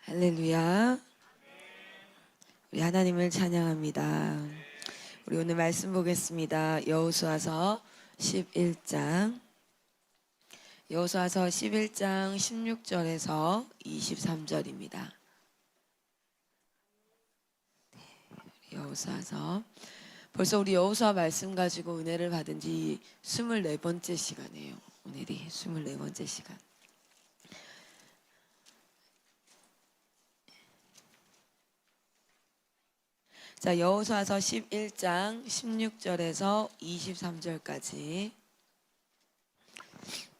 할렐루야. 우리 하나님을 찬양합니다. 우리 오늘 말씀 보겠습니다. 여호수아서 11장 16절에서 23절입니다. 여호수아서 벌써 우리 여호수아 말씀 가지고 은혜를 받은 지 24번째 시간이에요. 오늘이 24번째 시간. 자, 여호수아서 11장 16절에서 23절까지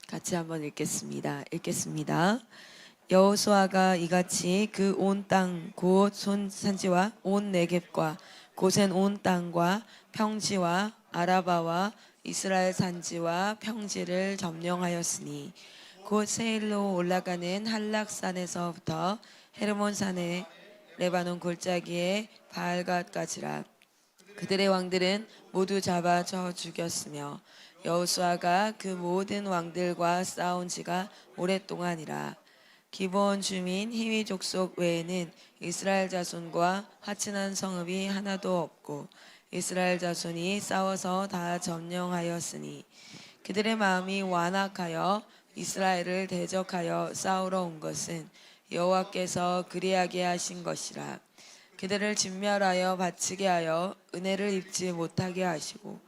같이 한번 읽겠습니다. 여호수아가 이같이 그 온 땅 곧 산지와 온 네겝과 고센 온 땅과 평지와 아라바와 이스라엘 산지와 평지를 점령하였으니 곧 세일로 올라가는 한락산에서부터 헤르몬 산에 레바논 골짜기에 바알갓까지라. 그들의 왕들은 모두 잡아 쳐 죽였으며 여호수아가 그 모든 왕들과 싸운 지가 오랫동안이라. 기브온 주민 히위 족속 외에는 이스라엘 자손과 화친한 성읍이 하나도 없고 이스라엘 자손이 싸워서 다 점령하였으니 그들의 마음이 완악하여 이스라엘을 대적하여 싸우러 온 것은 여호와께서 그리하게 하신 것이라. 그들을 진멸하여 바치게 하여 은혜를 입지 못하게 하시고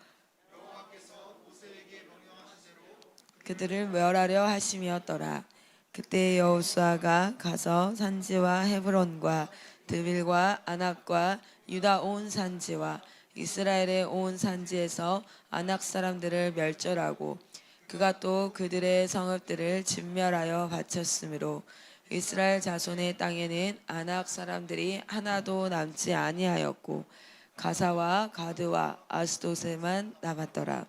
그들을 멸하려 하심이었더라. 그때 여호수아가 가서 산지와 헤브론과 드빌과 아낙과 유다 온 산지와 이스라엘의 온 산지에서 아낙 사람들을 멸절하고 그가 또 그들의 성읍들을 진멸하여 바쳤으므로 이스라엘 자손의 땅에는 아낙 사람들이 하나도 남지 아니하였고 가사와 가드와 아스도세만 남았더라.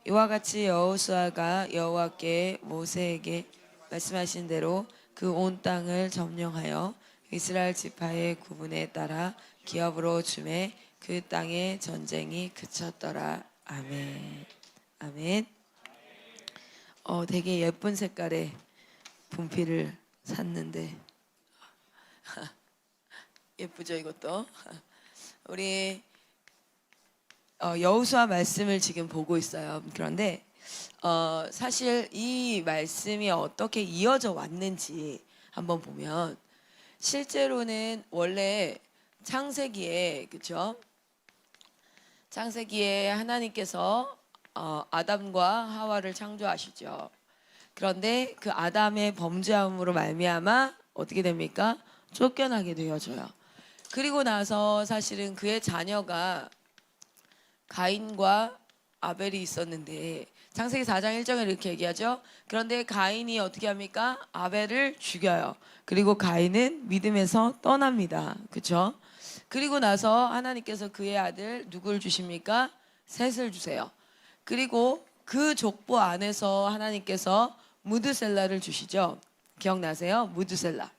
이와 같이 여호수아가 여호와께 모세에게 말씀하신 대로 그 온 땅을 점령하여 이스라엘 지파의 구분에 따라 기업으로 주매 그 땅의 전쟁이 그쳤더라. 아멘. 아멘. 되게 예쁜 색깔의 분필을 샀는데 예쁘죠 이것도. 우리 여호수아 말씀을 지금 보고 있어요. 그런데 사실 이 말씀이 어떻게 이어져 왔는지 한번 보면 실제로는 원래 창세기에, 그렇죠? 창세기에 하나님께서 아담과 하와를 창조하시죠. 그런데 그 아담의 범죄함으로 말미암아 어떻게 됩니까? 쫓겨나게 되어져요. 그리고 나서 사실은 그의 자녀가 가인과 아벨이 있었는데 창세기 4장 1절에 이렇게 얘기하죠. 그런데 가인이 어떻게 합니까? 아벨을 죽여요. 그리고 가인은 믿음에서 떠납니다. 그렇죠? 그리고 나서 하나님께서 그의 아들 누굴 주십니까? 셋을 주세요. 그리고 그 족보 안에서 하나님께서 무드셀라를 주시죠. 기억나세요? 무드셀라.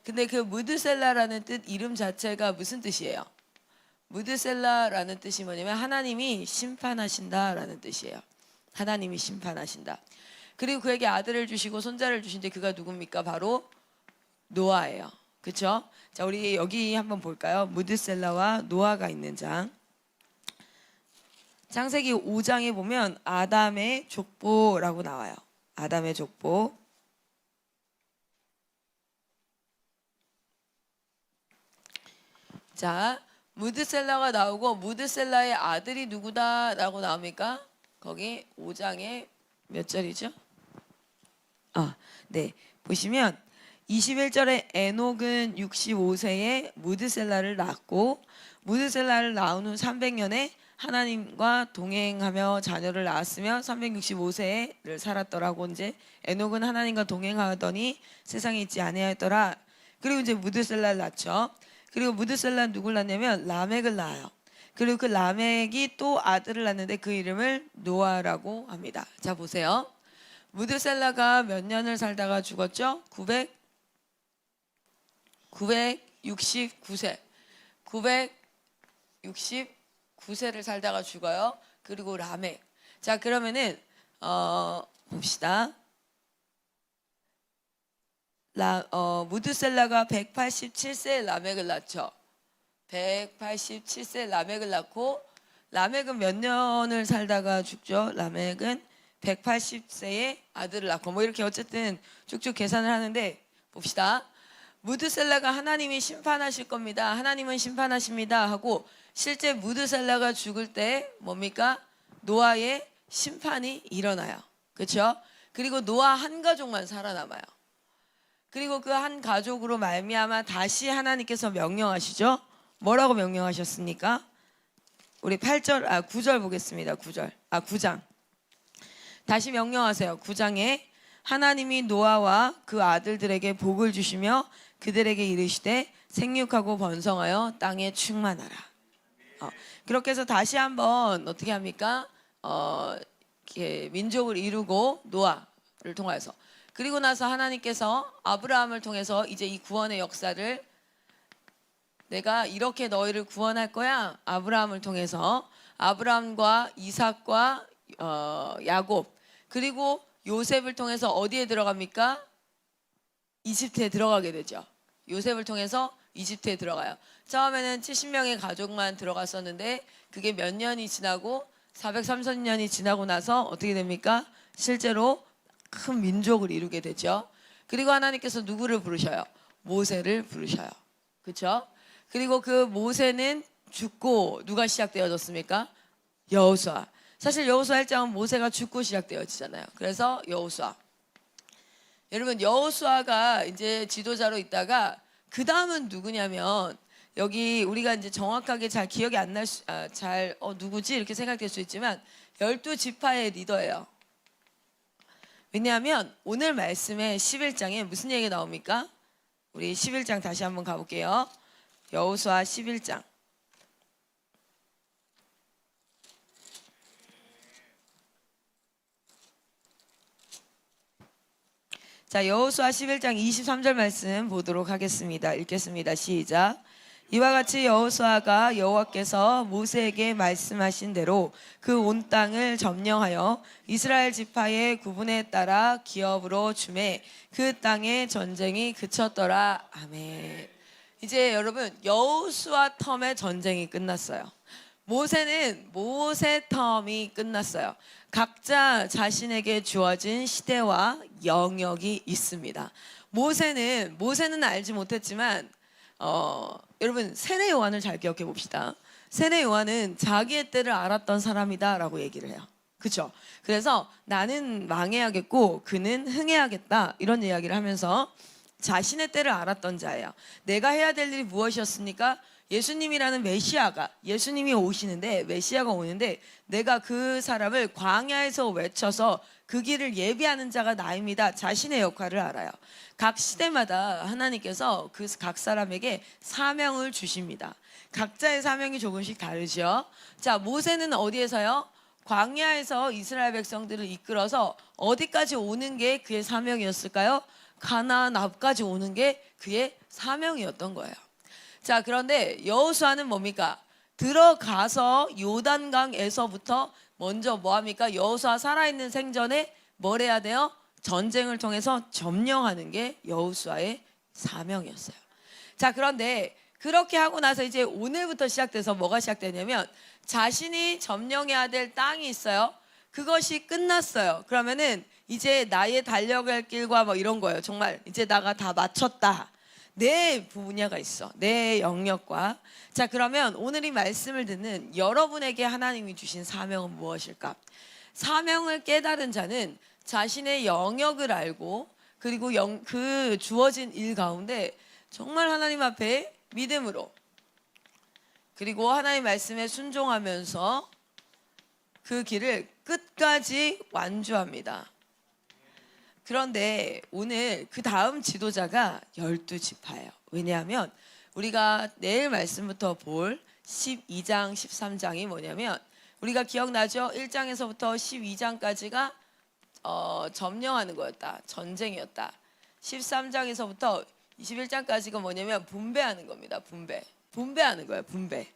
근데 그 무드셀라라는 뜻 이름 자체가 무슨 뜻이에요? 무드셀라라는 뜻이 뭐냐면 하나님이 심판하신다라는 뜻이에요. 하나님이 심판하신다. 그리고 그에게 아들을 주시고 손자를 주신데 그가 누굽니까? 바로 노아예요. 그렇죠? 자, 우리 여기 한번 볼까요? 무드셀라와 노아가 있는 장. 창세기 5장에 보면 아담의 족보라고 나와요. 아담의 족보. 자, 무드셀라가 나오고 무드셀라의 아들이 누구다라고 나옵니까? 거기 5장에 몇 절이죠? 네. 보시면 21절에 에녹은 65세에 무드셀라를 낳았고 무드셀라를 낳은 후 300년에 하나님과 동행하며 자녀를 낳았으며 365세를 살았더라고. 이제 에녹은 하나님과 동행하더니 세상에 있지 아니하였더라. 그리고 이제 무드셀라를 낳죠. 그리고 무드셀라는 누굴 낳냐면 라멕을 낳아요. 그리고 그 라멕이 또 아들을 낳는데 그 이름을 노아라고 합니다. 자, 보세요. 무드셀라가 몇 년을 살다가 죽었죠? 969세. 969세를 살다가 죽어요. 그리고 라멕. 자, 그러면은 봅시다. 무드셀라가 187세 라멕을 낳죠. 187세 라멕을 낳고 라멕은 몇 년을 살다가 죽죠. 라멕은 180세에 아들을 낳고 뭐 이렇게 어쨌든 쭉쭉 계산을 하는데 봅시다. 무드셀라가 하나님이 심판하실 겁니다. 하나님은 심판하십니다 하고 실제 무드셀라가 죽을 때 뭡니까? 노아의 심판이 일어나요. 그렇죠? 그리고 노아 한 가족만 살아남아요. 그리고 그 한 가족으로 말미암아 다시 하나님께서 명령하시죠. 뭐라고 명령하셨습니까? 우리 9절 보겠습니다. 9장. 다시 명령하세요. 9장에 하나님이 노아와 그 아들들에게 복을 주시며 그들에게 이르시되 생육하고 번성하여 땅에 충만하라. 그렇게 해서 다시 한번 어떻게 합니까? 민족을 이루고 노아를 통해서 그리고 나서 하나님께서 아브라함을 통해서 이제 이 구원의 역사를 내가 이렇게 너희를 구원할 거야. 아브라함을 통해서 아브라함과 이삭과 야곱 그리고 요셉을 통해서 어디에 들어갑니까? 이집트에 들어가게 되죠. 요셉을 통해서 이집트에 들어가요. 처음에는 70명의 가족만 들어갔었는데 그게 몇 년이 지나고 430년이 지나고 나서 어떻게 됩니까? 실제로 큰 민족을 이루게 되죠. 그리고 하나님께서 누구를 부르셔요? 모세를 부르셔요. 그렇죠? 그리고 그 모세는 죽고 누가 시작되어졌습니까? 여호수아. 사실 여호수아 1장은 모세가 죽고 시작되어지잖아요. 그래서 여호수아. 여러분 여호수아가 이제 지도자로 있다가 그 다음은 누구냐면 여기 우리가 이제 정확하게 잘 기억이 안 날 누구지 이렇게 생각될 수 있지만 12지파의 리더예요. 왜냐하면 오늘 말씀의 11장에 무슨 얘기가 나옵니까? 우리 11장 다시 한번 가볼게요. 여호수아 11장. 자, 여호수아 11장 23절 말씀 보도록 하겠습니다. 읽겠습니다. 시작. 이와 같이 여호수아가 여호와께서 모세에게 말씀하신 대로 그 온 땅을 점령하여 이스라엘 지파의 구분에 따라 기업으로 주매 그 땅의 전쟁이 그쳤더라. 아멘. 이제 여러분 여호수아 텀의 전쟁이 끝났어요. 모세는 모세 텀이 끝났어요. 각자 자신에게 주어진 시대와 영역이 있습니다. 모세는 알지 못했지만 여러분 세례 요한을 잘 기억해 봅시다. 세례 요한은 자기의 때를 알았던 사람이다라고 얘기를 해요. 그렇죠? 그래서 나는 망해야겠고 그는 흥해야겠다 이런 이야기를 하면서 자신의 때를 알았던 자예요. 내가 해야 될 일이 무엇이었습니까? 예수님이라는 예수님이 오시는데 메시아가 오는데 내가 그 사람을 광야에서 외쳐서 그 길을 예비하는 자가 나입니다. 자신의 역할을 알아요. 각 시대마다 하나님께서 그 각 사람에게 사명을 주십니다. 각자의 사명이 조금씩 다르죠. 자, 모세는 어디에서요? 광야에서 이스라엘 백성들을 이끌어서 어디까지 오는 게 그의 사명이었을까요? 가나안 앞까지 오는 게 그의 사명이었던 거예요. 자, 그런데 여호수아는 뭡니까? 들어가서 요단강에서부터 먼저 뭐합니까? 여호수아 살아있는 생전에 뭘 해야 돼요? 전쟁을 통해서 점령하는 게 여호수아의 사명이었어요. 자, 그런데 그렇게 하고 나서 이제 오늘부터 시작돼서 뭐가 시작되냐면 자신이 점령해야 될 땅이 있어요. 그것이 끝났어요. 그러면은 이제 나의 달려갈 길과 뭐 이런 거예요. 정말 이제 나가 다 마쳤다. 내 분야가 있어. 내 영역과. 자, 그러면 오늘 이 말씀을 듣는 여러분에게 하나님이 주신 사명은 무엇일까? 사명을 깨달은 자는 자신의 영역을 알고 그리고 그 주어진 일 가운데 정말 하나님 앞에 믿음으로 그리고 하나님 말씀에 순종하면서 그 길을 끝까지 완주합니다. 그런데 오늘 그 다음 지도자가 12지파예요. 왜냐하면 우리가 내일 말씀부터 볼 12장, 13장이 뭐냐면 우리가 기억나죠? 1장에서부터 12장까지가 점령하는 거였다. 전쟁이었다. 13장에서부터 21장까지가 뭐냐면 분배하는 겁니다. 분배하는 거예요. 분배.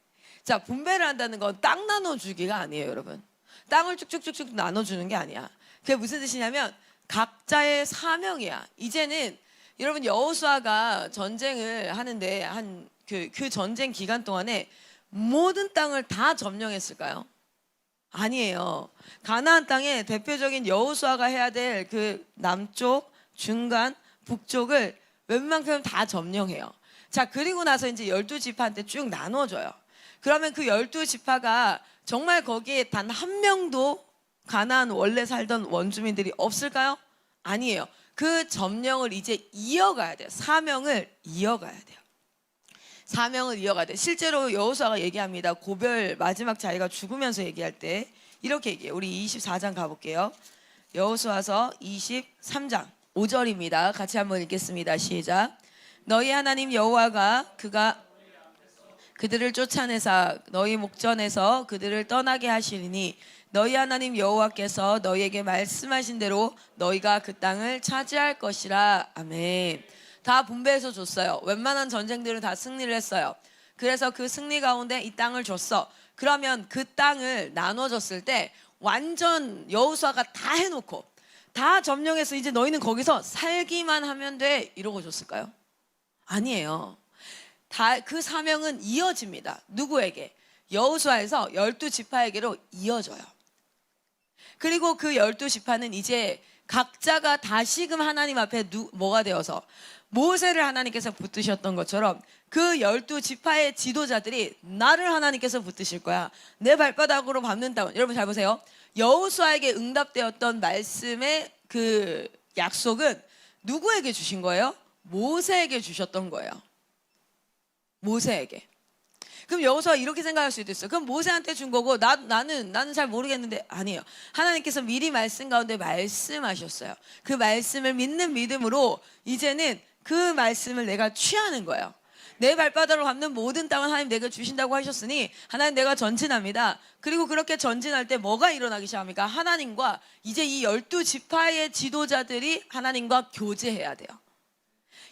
자, 분배를 한다는 건 땅 나눠주기가 아니에요, 여러분. 땅을 쭉쭉쭉쭉 나눠주는 게 아니야. 그게 무슨 뜻이냐면 각자의 사명이야. 이제는 여러분 여호수아가 전쟁을 하는데 한 그 전쟁 기간 동안에 모든 땅을 다 점령했을까요? 아니에요. 가나안 땅의 대표적인 여호수아가 해야 될 그 남쪽, 중간, 북쪽을 웬만큼 다 점령해요. 자, 그리고 나서 이제 12지파한테 쭉 나눠줘요. 그러면 그 12지파가 정말 거기에 단 한 명도 가나안 원래 살던 원주민들이 없을까요? 아니에요. 그 점령을 이제 이어가야 돼요. 사명을 이어가야 돼요. 사명을 이어가야 돼. 실제로 여호수아가 얘기합니다. 고별 마지막 자기가 죽으면서 얘기할 때 이렇게 얘기해요. 우리 24장 가볼게요. 여호수아서 23장 5절입니다. 같이 한번 읽겠습니다. 시작. 너희 하나님 여호와가 그가 그들을 쫓아내사 너희 목전에서 그들을 떠나게 하시리니 너희 하나님 여호와께서 너희에게 말씀하신 대로 너희가 그 땅을 차지할 것이라. 아멘. 다 분배해서 줬어요. 웬만한 전쟁들은 다 승리를 했어요. 그래서 그 승리 가운데 이 땅을 줬어. 그러면 그 땅을 나눠줬을 때 완전 여호수아가 다 해놓고 다 점령해서 이제 너희는 거기서 살기만 하면 돼 이러고 줬을까요? 아니에요. 다 그 사명은 이어집니다. 누구에게? 여호수아에서 12지파에게로 이어져요. 그리고 그 12지파는 이제 각자가 다시금 하나님 앞에 뭐가 되어서 모세를 하나님께서 붙드셨던 것처럼 그 12지파의 지도자들이 나를 하나님께서 붙드실 거야. 내 발바닥으로 밟는 땅. 여러분 잘 보세요. 여호수아에게 응답되었던 말씀의 그 약속은 누구에게 주신 거예요? 모세에게 주셨던 거예요. 모세에게. 그럼 여호수아가 이렇게 생각할 수도 있어요. 그럼 모세한테 준 거고 나는 잘 모르겠는데 아니에요. 하나님께서 미리 말씀 가운데 말씀하셨어요. 그 말씀을 믿는 믿음으로 이제는 그 말씀을 내가 취하는 거예요. 내 발바닥으로 밟는 모든 땅은 하나님 내가 주신다고 하셨으니 하나님 내가 전진합니다. 그리고 그렇게 전진할 때 뭐가 일어나기 시작합니까? 하나님과 이제 이 12지파의 지도자들이 하나님과 교제해야 돼요.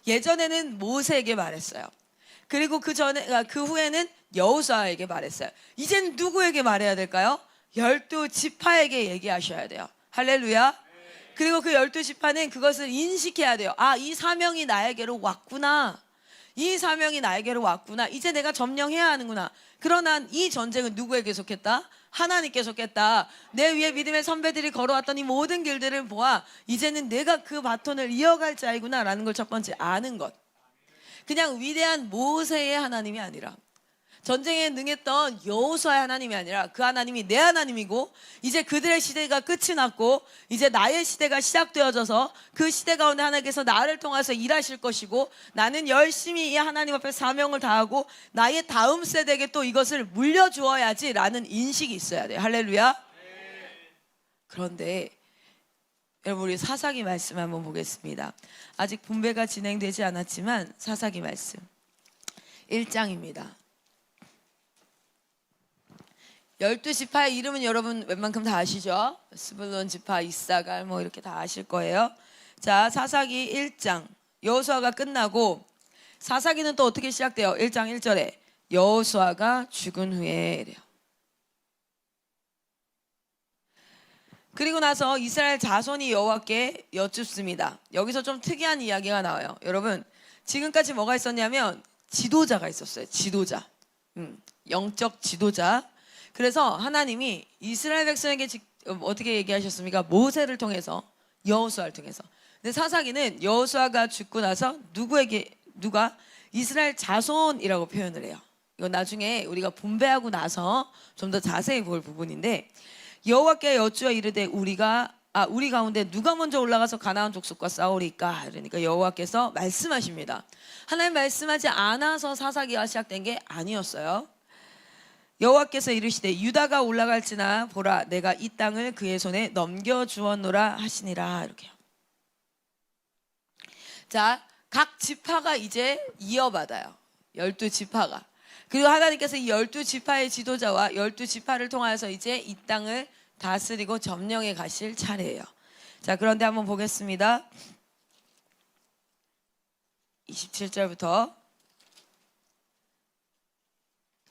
예전에는 모세에게 말했어요. 그리고 그 후에는 여호수아에게 말했어요. 이제는 누구에게 말해야 될까요? 12지파에게 얘기하셔야 돼요. 할렐루야. 그리고 그 12지파는 그것을 인식해야 돼요. 아, 이 사명이 나에게로 왔구나. 이 사명이 나에게로 왔구나. 이제 내가 점령해야 하는구나. 그러나 이 전쟁은 누구에게 속했다? 하나님께 속했다. 내 위에 믿음의 선배들이 걸어왔던 이 모든 길들을 보아 이제는 내가 그 바톤을 이어갈 자이구나 라는 걸 첫 번째 아는 것. 그냥 위대한 모세의 하나님이 아니라 전쟁에 능했던 여호수아의 하나님이 아니라 그 하나님이 내 하나님이고 이제 그들의 시대가 끝이 났고 이제 나의 시대가 시작되어져서 그 시대 가운데 하나님께서 나를 통해서 일하실 것이고 나는 열심히 이 하나님 앞에 사명을 다하고 나의 다음 세대에게 또 이것을 물려주어야지 라는 인식이 있어야 돼요. 할렐루야. 그런데 여러분 우리 사사기 말씀 한번 보겠습니다. 아직 분배가 진행되지 않았지만 사사기 말씀 1장입니다. 12지파의 이름은 여러분 웬만큼 다 아시죠? 스불론 지파, 이사갈 뭐 이렇게 다 아실 거예요. 자, 사사기 1장 여호수아가 끝나고 사사기는 또 어떻게 시작돼요? 1장 1절에 여호수아가 죽은 후에 이래요. 그리고 나서 이스라엘 자손이 여호와께 여쭙습니다. 여기서 좀 특이한 이야기가 나와요. 여러분 지금까지 뭐가 있었냐면 지도자가 있었어요. 지도자, 영적 지도자. 그래서 하나님이 이스라엘 백성에게 어떻게 얘기하셨습니까? 모세를 통해서, 여호수아를 통해서. 근데 사사기는 여호수아가 죽고 나서 누가 이스라엘 자손이라고 표현을 해요. 이거 나중에 우리가 분배하고 나서 좀 더 자세히 볼 부분인데 여호와께 여쭈어 이르되 우리 가운데 누가 먼저 올라가서 가나안 족속과 싸우리까? 그러니까 여호와께서 말씀하십니다. 하나님 말씀하지 않아서 사사기가 시작된 게 아니었어요. 여호와께서 이르시되 유다가 올라갈지나 보라 내가 이 땅을 그의 손에 넘겨주었노라 하시니라. 이렇게요. 자, 각 지파가 이제 이어받아요. 12지파가. 그리고 하나님께서 이 12지파의 지도자와 12지파를 통하여서 이제 이 땅을 다스리고 점령해 가실 차례예요. 자, 그런데 한번 보겠습니다. 27절부터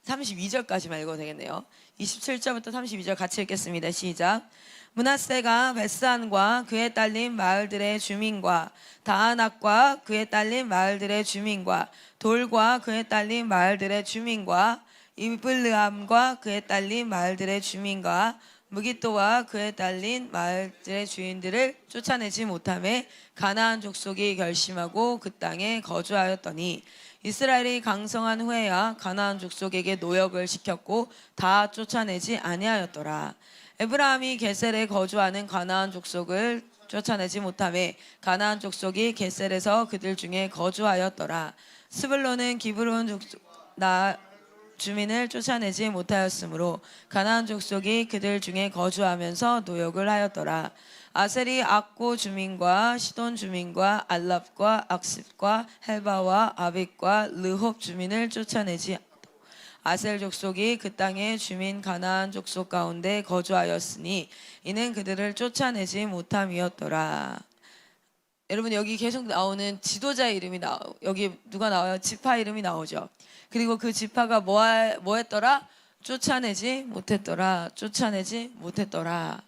32절까지만 읽어도 되겠네요. 27절부터 32절 같이 읽겠습니다. 시작. 므낫세가 베스안과 그에 딸린 마을들의 주민과 다아낙과 그에 딸린 마을들의 주민과 돌과 그에 딸린 마을들의 주민과 이블르함과 그에 딸린 마을들의 주민과 무기또와 그에 딸린 마을들의 주인들을 쫓아내지 못하매 가나안 족속이 결심하고 그 땅에 거주하였더니 이스라엘이 강성한 후에야 가나안 족속에게 노역을 시켰고 다 쫓아내지 아니하였더라. 에브라함이 게셀에 거주하는 가나안 족속을 쫓아내지 못하매 가나안 족속이 게셀에서 그들 중에 거주하였더라. 스불론은 기브론 족속 주민을 쫓아내지 못하였으므로 가나안 족속이 그들 중에 거주하면서 노역을 하였더라. 아셀이 악고 주민과 시돈 주민과 알랍과 악십과 헬바와 아빅과 르홉 주민을 쫓아내지 아셀 족속이 그 땅의 주민 가나안 족속 가운데 거주하였으니 이는 그들을 쫓아내지 못함이었더라. 여러분 여기 계속 나오는 지도자의 이름이 여기 누가 나와요? 지파 이름이 나오죠. 그리고 그 지파가 뭐 했더라? 쫓아내지 못했더라. 쫓아내지 못했더라.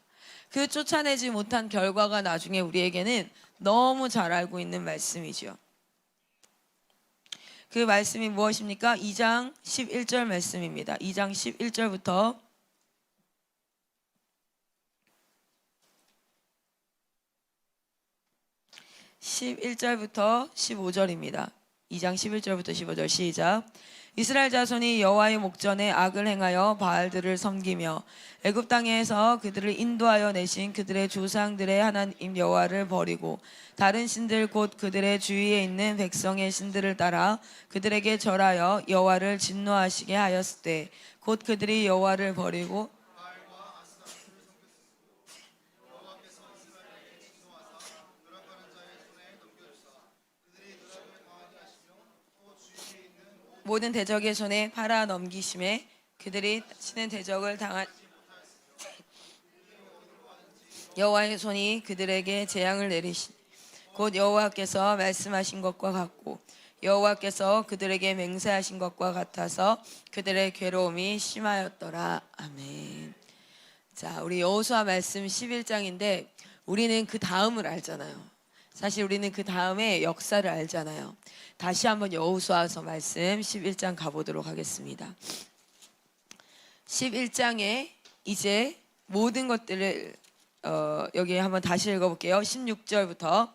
그 쫓아내지 못한 결과가 나중에 우리에게는 너무 잘 알고 있는 말씀이죠. 그 말씀이 무엇입니까? 2장 11절 말씀입니다. 2장 11절부터 11절부터 15절입니다. 2장 11절부터 15절 시작. 이스라엘 자손이 여호와의 목전에 악을 행하여 바알들을 섬기며 애굽 땅에서 그들을 인도하여 내신 그들의 조상들의 하나님 여호와를 버리고 다른 신들 곧 그들의 주위에 있는 백성의 신들을 따라 그들에게 절하여 여호와를 진노하시게 하였을 때 곧 그들이 여호와를 버리고 모든 대적의 손에 팔아 넘기심에 그들이 치는 대적을 당한 여호와의 손이 그들에게 재앙을 내리시 곧 여호와께서 말씀하신 것과 같고 여호와께서 그들에게 맹세하신 것과 같아서 그들의 괴로움이 심하였더라. 아멘. 자, 우리 여호수아 말씀 11장인데 우리는 그 다음을 알잖아요. 사실 우리는 그 다음에 역사를 알잖아요. 다시 한번 여호수아서 말씀 11장 가보도록 하겠습니다. 11장에 이제 모든 것들을 여기 한번 다시 읽어볼게요. 16절부터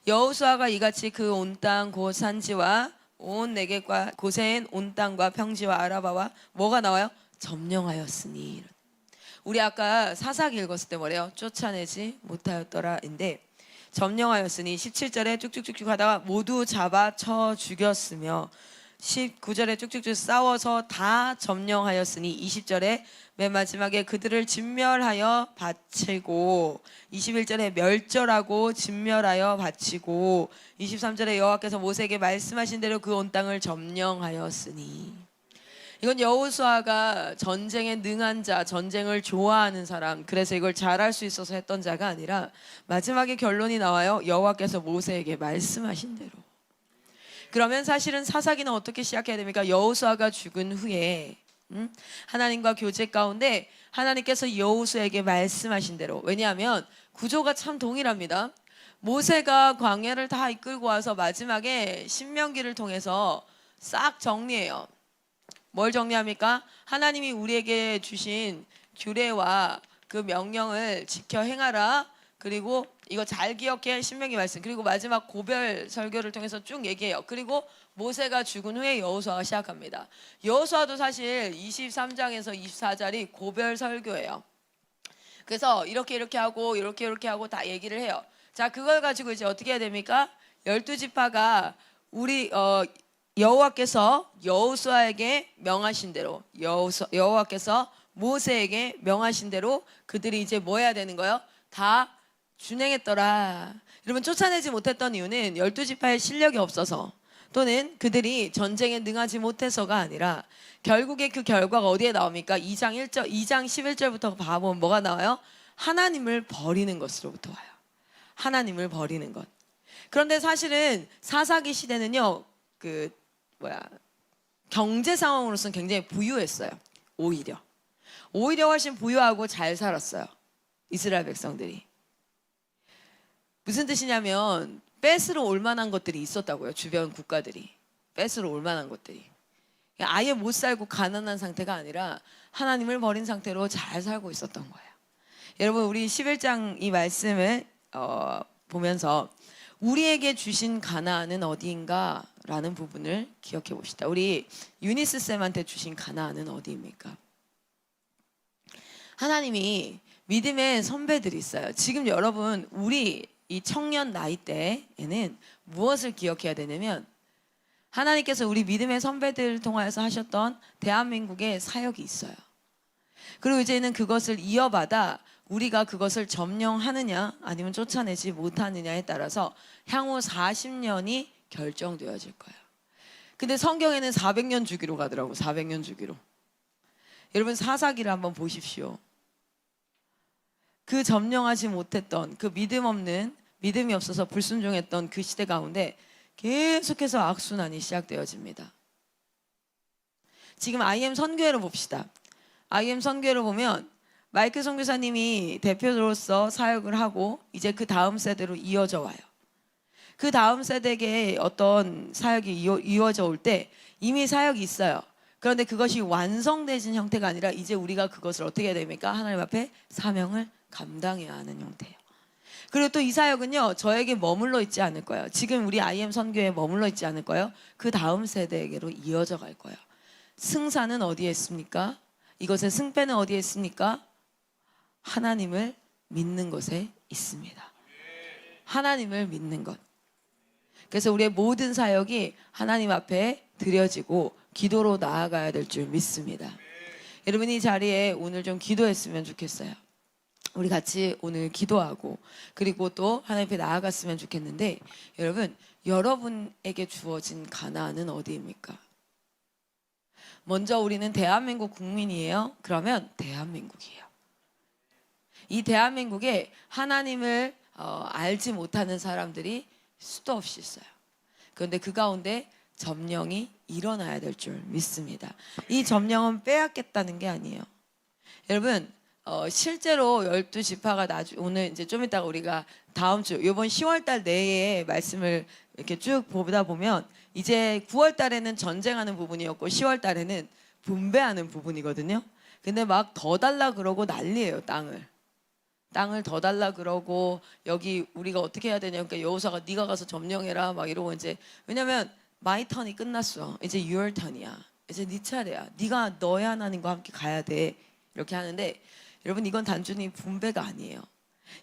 여호수아가 이같이 그 온 땅 곧 산지와 온 내겝과 고센 온 땅과 평지와 아라바와 뭐가 나와요? 점령하였으니. 우리 아까 사사기 읽었을 때 뭐래요? 쫓아내지 못하였더라인데 점령하였으니 17절에 쭉쭉쭉쭉 하다가 모두 잡아 쳐 죽였으며 19절에 쭉쭉쭉 싸워서 다 점령하였으니 20절에 맨 마지막에 그들을 진멸하여 바치고 21절에 멸절하고 진멸하여 바치고 23절에 여호와께서 모세에게 말씀하신 대로 그 온 땅을 점령하였으니 이건 여호수아가 전쟁에 능한 자, 전쟁을 좋아하는 사람, 그래서 이걸 잘할 수 있어서 했던 자가 아니라 마지막에 결론이 나와요. 여호와께서 모세에게 말씀하신 대로. 그러면 사실은 사사기는 어떻게 시작해야 됩니까? 여호수아가 죽은 후에 하나님과 교제 가운데 하나님께서 여호수아에게 말씀하신 대로. 왜냐하면 구조가 참 동일합니다. 모세가 광야를 다 이끌고 와서 마지막에 신명기를 통해서 싹 정리해요. 뭘 정리합니까? 하나님이 우리에게 주신 규례와 그 명령을 지켜 행하라. 그리고 이거 잘 기억해. 신명기 말씀. 그리고 마지막 고별 설교를 통해서 쭉 얘기해요. 그리고 모세가 죽은 후에 여호수아가 시작합니다. 여호수아도 사실 23장에서 24절이 고별 설교예요. 그래서 이렇게 하고 이렇게 하고 다 얘기를 해요. 자, 그걸 가지고 이제 어떻게 해야 됩니까? 12지파가 우리 여호와께서 여호수아에게 명하신 대로 여호와께서 모세에게 명하신 대로 그들이 이제 뭐 해야 되는 거예요? 다 준행했더라. 여러분 쫓아내지 못했던 이유는 12지파의 실력이 없어서 또는 그들이 전쟁에 능하지 못해서가 아니라 결국에 그 결과가 어디에 나옵니까? 2장 11절부터 봐보면 뭐가 나와요? 하나님을 버리는 것으로부터 와요. 하나님을 버리는 것. 그런데 사실은 사사기 시대는요. 경제 상황으로서는 굉장히 부유했어요. 오히려 훨씬 부유하고 잘 살았어요. 이스라엘 백성들이. 무슨 뜻이냐면 뺏으러 올 만한 것들이 있었다고요. 주변 국가들이 뺏으러 올 만한 것들이. 아예 못 살고 가난한 상태가 아니라 하나님을 버린 상태로 잘 살고 있었던 거예요. 여러분, 우리 11장 이 말씀을 보면서 우리에게 주신 가나안은 어디인가 라는 부분을 기억해 봅시다. 우리 유니스 쌤한테 주신 가나안은 어디입니까? 하나님이 믿음의 선배들이 있어요. 지금 여러분, 우리 이 청년 나이 때에는 무엇을 기억해야 되냐면 하나님께서 우리 믿음의 선배들을 통하여서 하셨던 대한민국의 사역이 있어요. 그리고 이제는 그것을 이어받아 우리가 그것을 점령하느냐 아니면 쫓아내지 못하느냐에 따라서 향후 40년이 결정되어질 거예요. 근데 성경에는 400년 주기로 가더라고. 400년 주기로. 여러분, 사사기를 한번 보십시오. 그 점령하지 못했던 그 믿음이 없어서 불순종했던 그 시대 가운데 계속해서 악순환이 시작되어집니다. 지금 IM 선교회를 봅시다. IM 선교회를 보면 마이클 선교사님이 대표로서 사역을 하고 이제 그 다음 세대로 이어져 와요. 그 다음 세대에게 어떤 사역이 이어져 올 때 이미 사역이 있어요. 그런데 그것이 완성되진 형태가 아니라 이제 우리가 그것을 어떻게 해야 됩니까? 하나님 앞에 사명을 감당해야 하는 형태예요. 그리고 또 이 사역은요, 저에게 머물러 있지 않을 거예요. 지금 우리 IM 선교에 머물러 있지 않을 거예요. 그 다음 세대에게로 이어져 갈 거예요. 승산은 어디에 있습니까? 이것의 승패는 어디에 있습니까? 하나님을 믿는 것에 있습니다. 하나님을 믿는 것. 그래서 우리의 모든 사역이 하나님 앞에 드려지고 기도로 나아가야 될 줄 믿습니다. 여러분, 이 자리에 오늘 좀 기도했으면 좋겠어요. 우리 같이 오늘 기도하고 그리고 또 하나님 앞에 나아갔으면 좋겠는데, 여러분에게 주어진 가나안은 어디입니까? 먼저 우리는 대한민국 국민이에요. 그러면 대한민국이에요. 이 대한민국에 하나님을 알지 못하는 사람들이 수도 없이 있어요. 그런데 그 가운데 점령이 일어나야 될 줄 믿습니다. 이 점령은 빼앗겠다는 게 아니에요. 여러분, 실제로 12지파가 오늘 이제 좀 이따가 우리가 다음 주 이번 10월달 내에 말씀을 이렇게 쭉 보다 보면 이제 9월달에는 전쟁하는 부분이었고 10월달에는 분배하는 부분이거든요. 근데 막 더 달라 그러고 난리예요. 땅을 더 달라 그러고 여기 우리가 어떻게 해야 되냐. 그러니까 여호사가 네가 가서 점령해라 막 이러고, 이제 왜냐면 마이 턴이 끝났어. 이제 your turn이야. 이제 네 차례야. 네가 너의 하나님과 함께 가야 돼. 이렇게 하는데 여러분, 이건 단순히 분배가 아니에요.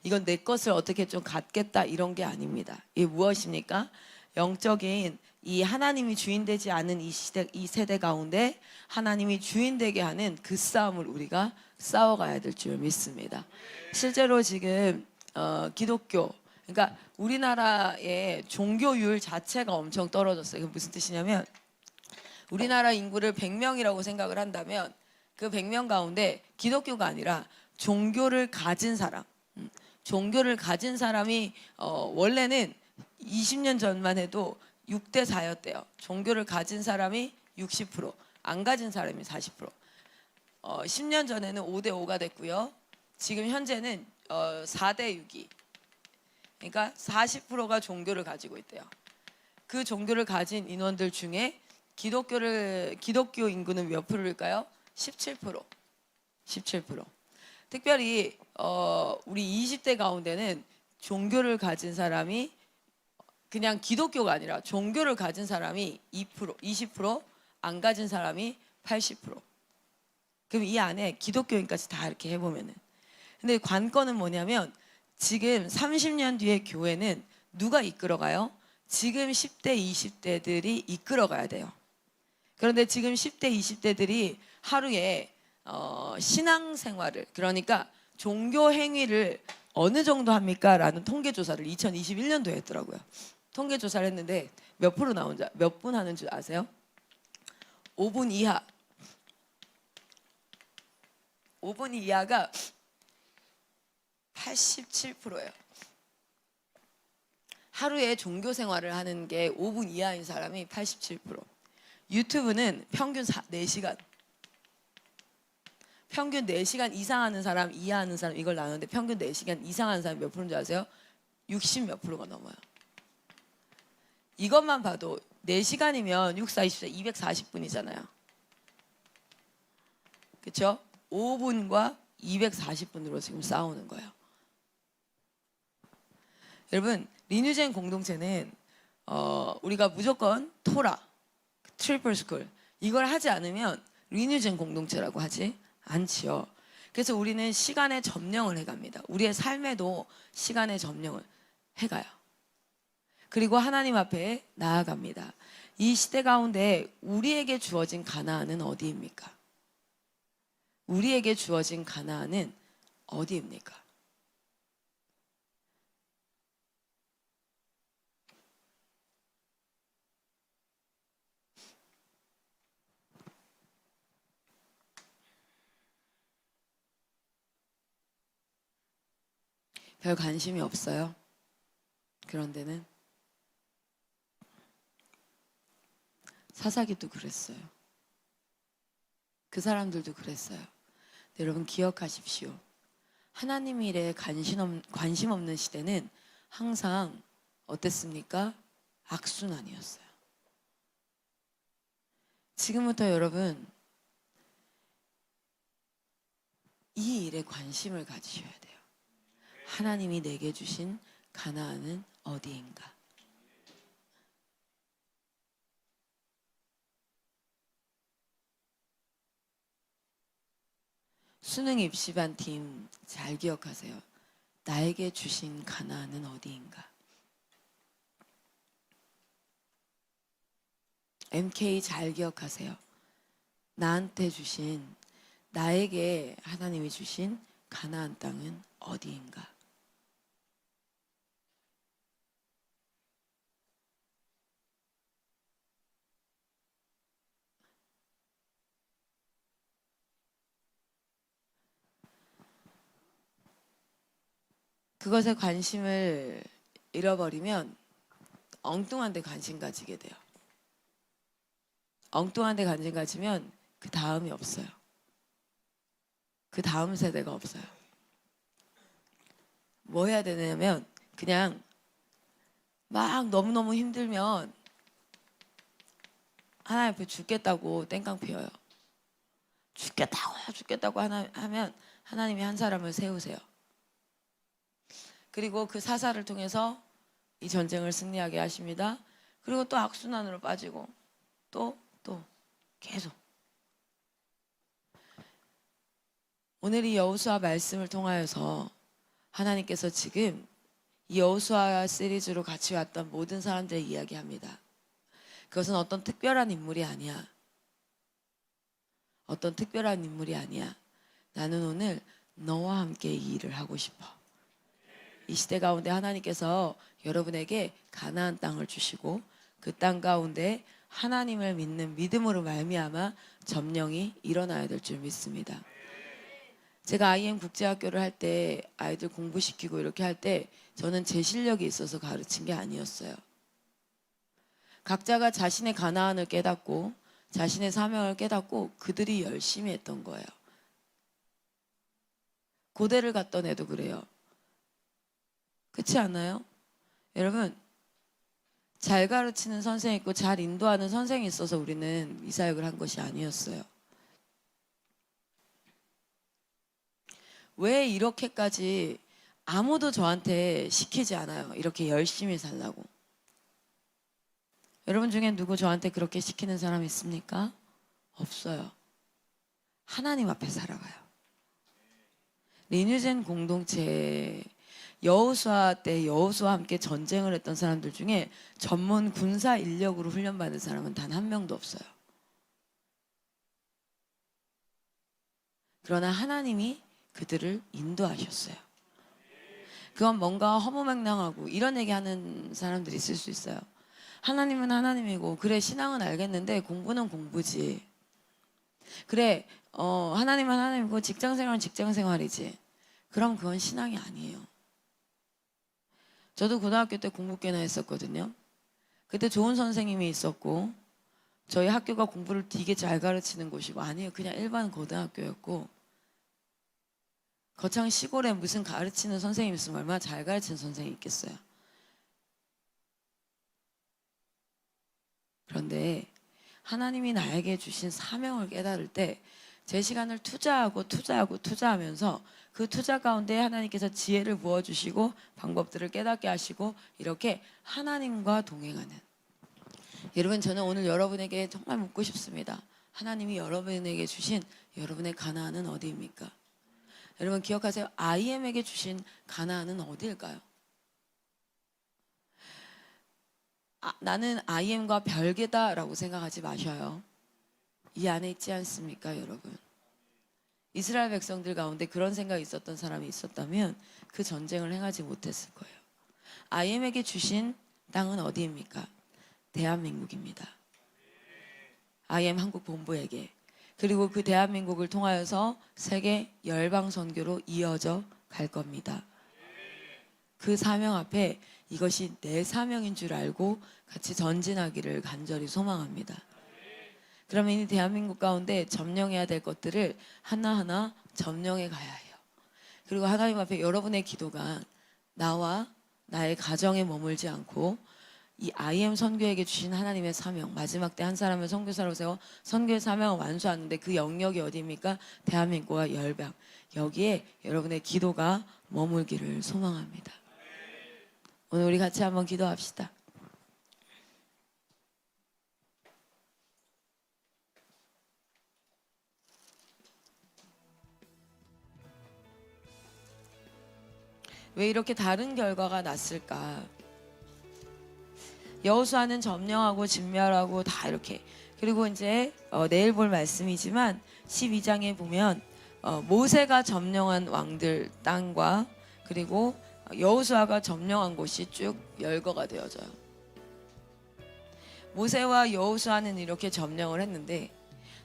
이건 내 것을 어떻게 좀 갖겠다 이런 게 아닙니다. 이게 무엇입니까? 영적인 이 하나님이 주인되지 않은 이 세대 가운데 하나님이 주인되게 하는 그 싸움을 우리가 싸워가야 될 줄 믿습니다. 실제로 지금 기독교, 그러니까 우리나라의 종교율 자체가 엄청 떨어졌어요. 이게 무슨 뜻이냐면 우리나라 인구를 100명이라고 생각을 한다면 그 100명 가운데 기독교가 아니라 종교를 가진 사람이 원래는 20년 전만 해도 6대 4였대요. 종교를 가진 사람이 60%, 안 가진 사람이 40%. 10년 전에는 5대 5가 됐고요. 지금 현재는 4대 6이. 그러니까 40%가 종교를 가지고 있대요. 그 종교를 가진 인원들 중에 기독교 인구는 몇 프로일까요? 17%. 17%. 특별히 우리 20대 가운데는 종교를 가진 사람이 그냥 기독교가 아니라 종교를 가진 사람이 2%, 20%, 안 가진 사람이 80%. 그럼 이 안에 기독교인까지 다 이렇게 해보면은. 근데 관건은 뭐냐면 지금 30년 뒤에 교회는 누가 이끌어가요? 지금 10대, 20대들이 이끌어가야 돼요. 그런데 지금 10대, 20대들이 하루에 신앙생활을, 그러니까 종교 행위를 어느 정도 합니까? 라는 통계조사를 2021년도에 했더라고요. 통계조사를 했는데 몇 프로 몇 분 하는 줄 아세요? 5분 이하. 5분 이하가 87%예요. 하루에 종교 생활을 하는 게 5분 이하인 사람이 87%. 유튜브는 평균 4시간. 평균 4시간 이상 하는 사람, 이하 하는 사람 이걸 나누는데 평균 4시간 이상 하는 사람이 몇 프로인지 아세요? 60 몇 프로가 넘어요. 이것만 봐도 4시간이면 6, 4, 24, 240분이잖아요. 그렇죠? 5분과 240분으로 지금 싸우는 거예요. 여러분, 리뉴젠 공동체는 우리가 무조건 토라, 트리플 스쿨 이걸 하지 않으면 리뉴젠 공동체라고 하지 않지요. 그래서 우리는 시간의 점령을 해갑니다. 우리의 삶에도 시간의 점령을 해가요. 그리고 하나님 앞에 나아갑니다. 이 시대 가운데 우리에게 주어진 가나안은 어디입니까? 우리에게 주어진 가나안은 어디입니까? 별 관심이 없어요. 그런 데는 사사기도 그랬어요. 그 사람들도 그랬어요. 여러분 기억하십시오. 하나님 일에 관심 없는 시대는 항상 어땠습니까? 악순환이었어요. 지금부터 여러분 이 일에 관심을 가지셔야 돼요. 하나님이 내게 주신 가나안은 어디인가? 수능 입시반 팀 잘 기억하세요. 나에게 주신 가나안은 어디인가? MK 잘 기억하세요. 나한테 주신, 나에게 하나님이 주신 가나안 땅은 어디인가? 그것에 관심을 잃어버리면 엉뚱한 데 관심 가지게 돼요. 엉뚱한 데 관심 가지면 그 다음이 없어요. 그 다음 세대가 없어요. 뭐 해야 되냐면 그냥 막 너무너무 힘들면 하나님 앞에 죽겠다고 땡깡 피워요. 죽겠다고 하면 하나님이 한 사람을 세우세요. 그리고 그 사사를 통해서 이 전쟁을 승리하게 하십니다. 그리고 또 악순환으로 빠지고 또 계속. 오늘 이 여호수아 말씀을 통하여서 하나님께서 지금 이 여호수아 시리즈로 같이 왔던 모든 사람들의 이야기합니다. 그것은 어떤 특별한 인물이 아니야. 어떤 특별한 인물이 아니야. 나는 오늘 너와 함께 이 일을 하고 싶어. 이 시대 가운데 하나님께서 여러분에게 가나안 땅을 주시고 그 땅 가운데 하나님을 믿는 믿음으로 말미암아 점령이 일어나야 될 줄 믿습니다. 제가 IM 국제학교를 할 때 아이들 공부시키고 이렇게 할 때 저는 제 실력이 있어서 가르친 게 아니었어요. 각자가 자신의 가나안을 깨닫고 자신의 사명을 깨닫고 그들이 열심히 했던 거예요. 고대를 갔던 애도 그래요. 그렇지 않아요? 여러분 잘 가르치는 선생이 있고 잘 인도하는 선생이 있어서 우리는 이 사역을 한 것이 아니었어요. 왜 이렇게까지 아무도 저한테 시키지 않아요. 이렇게 열심히 살라고. 여러분 중에 누구 저한테 그렇게 시키는 사람 있습니까? 없어요. 하나님 앞에 살아가요. 리뉴젠 공동체 여호수아 때 여호수아와 함께 전쟁을 했던 사람들 중에 전문 군사 인력으로 훈련받은 사람은 단 한 명도 없어요. 그러나 하나님이 그들을 인도하셨어요. 그건 뭔가 허무맹랑하고 이런 얘기하는 사람들이 있을 수 있어요. 하나님은 하나님이고 그래 신앙은 알겠는데 공부는 공부지. 그래 하나님은 하나님이고 직장생활은 직장생활이지. 그럼 그건 신앙이 아니에요. 저도 고등학교 때 공부 꽤나 했었거든요. 그때 좋은 선생님이 있었고 저희 학교가 공부를 되게 잘 가르치는 곳이고 아니에요. 그냥 일반 고등학교였고 거창 시골에 무슨 가르치는 선생님이 있으면 얼마나 잘 가르치는 선생님이 있겠어요. 그런데 하나님이 나에게 주신 사명을 깨달을 때 제 시간을 투자하면서 그 투자 가운데 하나님께서 지혜를 부어주시고 방법들을 깨닫게 하시고 이렇게 하나님과 동행하는, 여러분, 저는 오늘 여러분에게 정말 묻고 싶습니다. 하나님이 여러분에게 주신 여러분의 가나안은 어디입니까? 여러분 기억하세요. IM에게 주신 가나안은 어디일까요? 나는 IM과 별개다라고 생각하지 마셔요. 이 안에 있지 않습니까, 여러분? 이스라엘 백성들 가운데 그런 생각이 있었던 사람이 있었다면 그 전쟁을 행하지 못했을 거예요. IM에게 주신 땅은 어디입니까? 대한민국입니다. IM 한국 본부에게, 그리고 그 대한민국을 통하여서 세계 열방 선교로 이어져 갈 겁니다. 그 사명 앞에 이것이 내 사명인 줄 알고 같이 전진하기를 간절히 소망합니다. 그러면 이 대한민국 가운데 점령해야 될 것들을 하나하나 점령해 가야 해요. 그리고 하나님 앞에 여러분의 기도가 나와 나의 가정에 머물지 않고 이 IM 선교에게 주신 하나님의 사명, 마지막 때 한 사람을 선교사로 세워 선교의 사명을 완수하는데 그 영역이 어디입니까? 대한민국과 열방, 여기에 여러분의 기도가 머물기를 소망합니다. 오늘 우리 같이 한번 기도합시다. 왜 이렇게 다른 결과가 났을까? 여호수아는 점령하고 진멸하고 다 이렇게, 그리고 이제 내일 볼 말씀이지만 12장에 보면 모세가 점령한 왕들 땅과 그리고 여호수아가 점령한 곳이 쭉 열거가 되어져요. 모세와 여호수아는 이렇게 점령을 했는데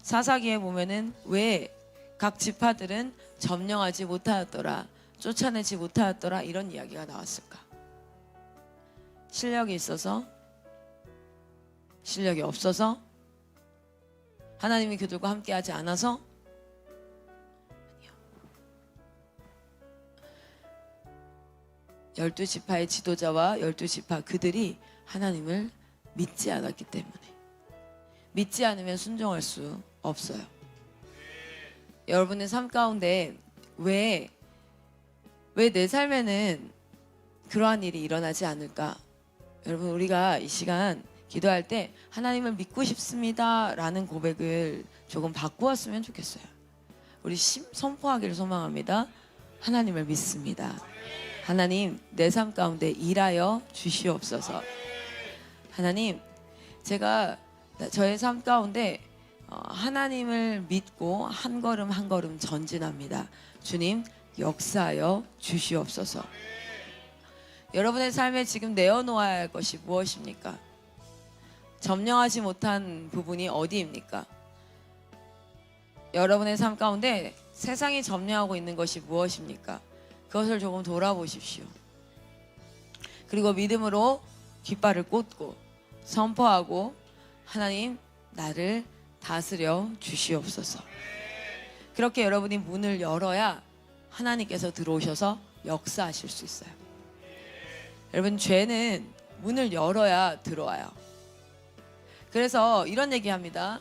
사사기에 보면은 왜 각 지파들은 점령하지 못하였더라, 쫓아내지 못하였더라, 이런 이야기가 나왔을까? 실력이 있어서? 실력이 없어서? 하나님이 그들과 함께하지 않아서? 아니요. 12지파의 지도자와 12지파 그들이 하나님을 믿지 않았기 때문에, 믿지 않으면 순종할 수 없어요. 여러분의 삶 가운데 왜 내 삶에는 그러한 일이 일어나지 않을까? 여러분, 우리가 이 시간 기도할 때 하나님을 믿고 싶습니다 라는 고백을 조금 바꾸었으면 좋겠어요. 우리 선포하기를 소망합니다. 하나님을 믿습니다. 하나님, 내 삶 가운데 일하여 주시옵소서. 하나님, 제가 저의 삶 가운데 하나님을 믿고 한 걸음 한 걸음 전진합니다. 주님, 역사하여 주시옵소서. 여러분의 삶에 지금 내어놓아야 할 것이 무엇입니까? 점령하지 못한 부분이 어디입니까? 여러분의 삶 가운데 세상이 점령하고 있는 것이 무엇입니까? 그것을 조금 돌아보십시오. 그리고 믿음으로 깃발을 꽂고 선포하고, 하나님, 나를 다스려 주시옵소서. 그렇게 여러분이 문을 열어야 하나님께서 들어오셔서 역사하실 수 있어요. 여러분, 죄는 문을 열어야 들어와요. 그래서 이런 얘기합니다.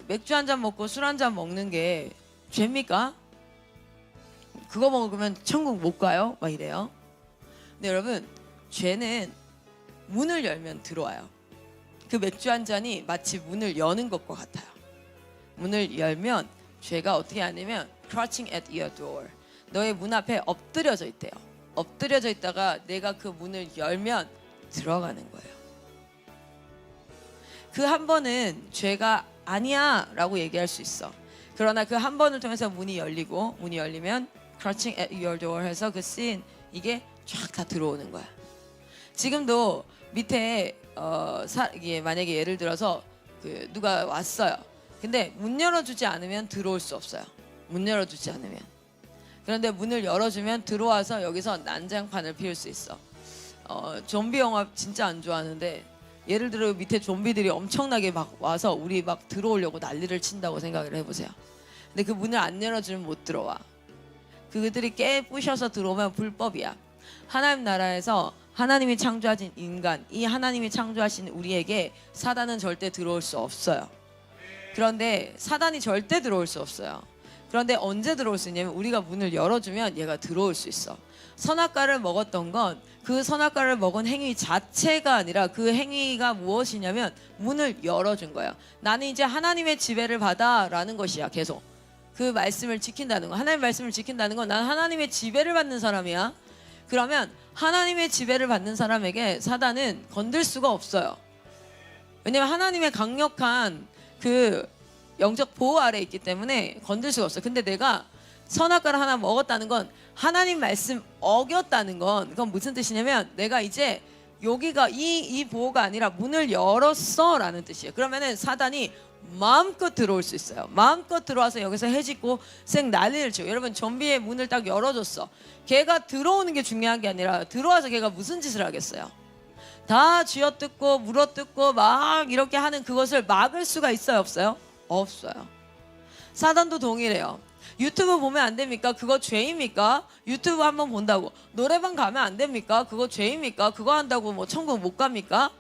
맥주 한 잔 먹고 술 한 잔 먹는 게 죄입니까? 그거 먹으면 천국 못 가요? 막 이래요. 근데 여러분, 죄는 문을 열면 들어와요. 그 맥주 한 잔이 마치 문을 여는 것과 같아요. 문을 열면 죄가 어떻게 하냐면 crouching at your door, 너의 문 앞에 엎드려져 있대요. 엎드려져 있다가 내가 그 문을 열면 들어가는 거예요. 그 한 번은 죄가 아니야 라고 얘기할 수 있어. 그러나 그 한 번을 통해서 문이 열리고, 문이 열리면 crouching at your door 해서 그 씬, 이게 쫙 다 들어오는 거야. 지금도 밑에 이게 만약에 예를 들어서 누가 왔어요. 근데 문 열어주지 않으면 들어올 수 없어요. 문 열어주지 않으면. 그런데 문을 열어주면 들어와서 여기서 난장판을 피울 수 있어. 좀비 영화 진짜 안 좋아하는데 예를 들어 밑에 좀비들이 엄청나게 막 와서 우리 막 들어오려고 난리를 친다고 생각을 해보세요. 근데 그 문을 안 열어주면 못 들어와. 그들이 깨부셔서 들어오면 불법이야. 하나님 나라에서 하나님이 창조하신 인간, 이 하나님이 창조하신 우리에게 사단은 절대 들어올 수 없어요. 그런데 사단이 절대 들어올 수 없어요. 그런데 언제 들어올 수 있냐면 우리가 문을 열어주면 얘가 들어올 수 있어. 선악과를 먹었던 건 그 선악과를 먹은 행위 자체가 아니라 그 행위가 무엇이냐면 문을 열어준 거예요. 나는 이제 하나님의 지배를 받아 라는 것이야. 계속 그 말씀을 지킨다는 거. 하나님의 말씀을 지킨다는 건 난 하나님의 지배를 받는 사람이야. 그러면 하나님의 지배를 받는 사람에게 사단은 건들 수가 없어요. 왜냐면 하나님의 강력한 그 영적 보호 아래에 있기 때문에 건들 수가 없어요. 근데 내가 선악과를 하나 먹었다는 건 하나님 말씀 어겼다는 건 그건 무슨 뜻이냐면 내가 이제 여기가 이 보호가 아니라 문을 열었어 라는 뜻이에요. 그러면은 사단이 마음껏 들어올 수 있어요. 마음껏 들어와서 여기서 해짓고 쌩 난리를 치고. 여러분 좀비의 문을 딱 열어줬어. 걔가 들어오는 게 중요한 게 아니라 들어와서 걔가 무슨 짓을 하겠어요. 다 쥐어뜯고 물어뜯고 막 이렇게 하는 그것을 막을 수가 있어요 없어요? 없어요. 사단도 동일해요. 유튜브 보면 안 됩니까? 그거 죄입니까? 유튜브 한번 본다고 노래방 가면 안 됩니까? 그거 죄입니까? 그거 한다고 뭐 천국 못 갑니까?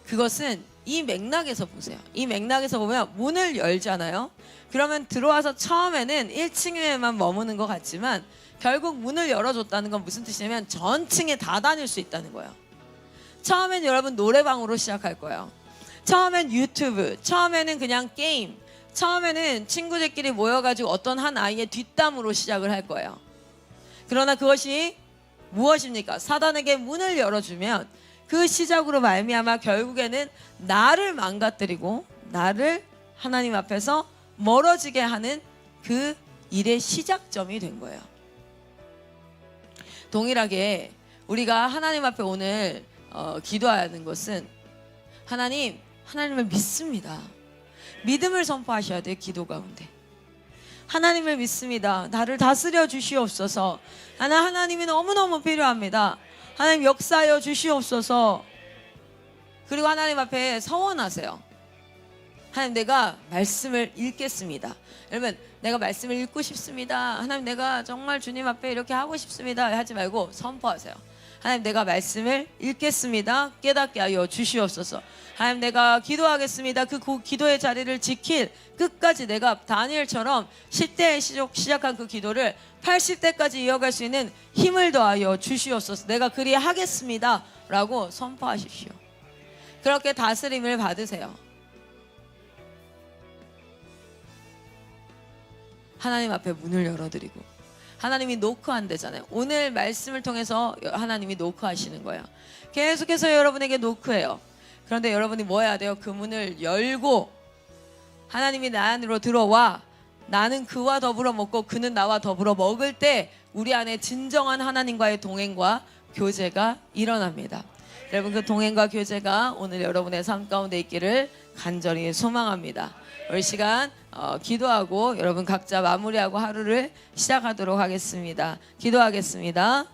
그것은 이 맥락에서 보세요. 이 맥락에서 보면 문을 열잖아요. 그러면 들어와서 처음에는 1층에만 머무는 것 같지만 결국 문을 열어줬다는 건 무슨 뜻이냐면 전층에 다 다닐 수 있다는 거예요. 처음엔 여러분 노래방으로 시작할 거예요. 처음엔 유튜브, 처음에는 그냥 게임, 처음에는 친구들끼리 모여가지고 어떤 한 아이의 뒷담으로 시작을 할 거예요. 그러나 그것이 무엇입니까? 사단에게 문을 열어주면 그 시작으로 말미암아 결국에는 나를 망가뜨리고 나를 하나님 앞에서 멀어지게 하는 그 일의 시작점이 된 거예요. 동일하게 우리가 하나님 앞에 오늘 기도하는 것은 하나님을 믿습니다. 믿음을 선포하셔야 돼요. 기도 가운데 하나님을 믿습니다. 나를 다스려 주시옵소서. 하나님이 너무너무 필요합니다. 하나님 역사하여 주시옵소서. 그리고 하나님 앞에 서원하세요. 하나님 내가 말씀을 읽겠습니다. 여러분 내가 말씀을 읽고 싶습니다. 하나님 내가 정말 주님 앞에 이렇게 하고 싶습니다. 하지 말고 선포하세요. 하나님 내가 말씀을 읽겠습니다. 깨닫게 하여 주시옵소서. 하나님 내가 기도하겠습니다. 그 기도의 자리를 지킬 끝까지 내가 다니엘처럼 10대에 시작한 그 기도를 80대까지 이어갈 수 있는 힘을 더하여 주시옵소서. 내가 그리 하겠습니다 라고 선포하십시오. 그렇게 다스림을 받으세요. 하나님 앞에 문을 열어드리고 하나님이 노크한대잖아요. 오늘 말씀을 통해서 하나님이 노크하시는 거예요. 계속해서 여러분에게 노크해요. 그런데 여러분이 뭐 해야 돼요? 그 문을 열고 하나님이 나 안으로 들어와 나는 그와 더불어 먹고 그는 나와 더불어 먹을 때 우리 안에 진정한 하나님과의 동행과 교제가 일어납니다. 여러분 그 동행과 교제가 오늘 여러분의 삶 가운데 있기를 간절히 소망합니다. 올 시간 기도하고 여러분 각자 마무리하고 하루를 시작하도록 하겠습니다. 기도하겠습니다.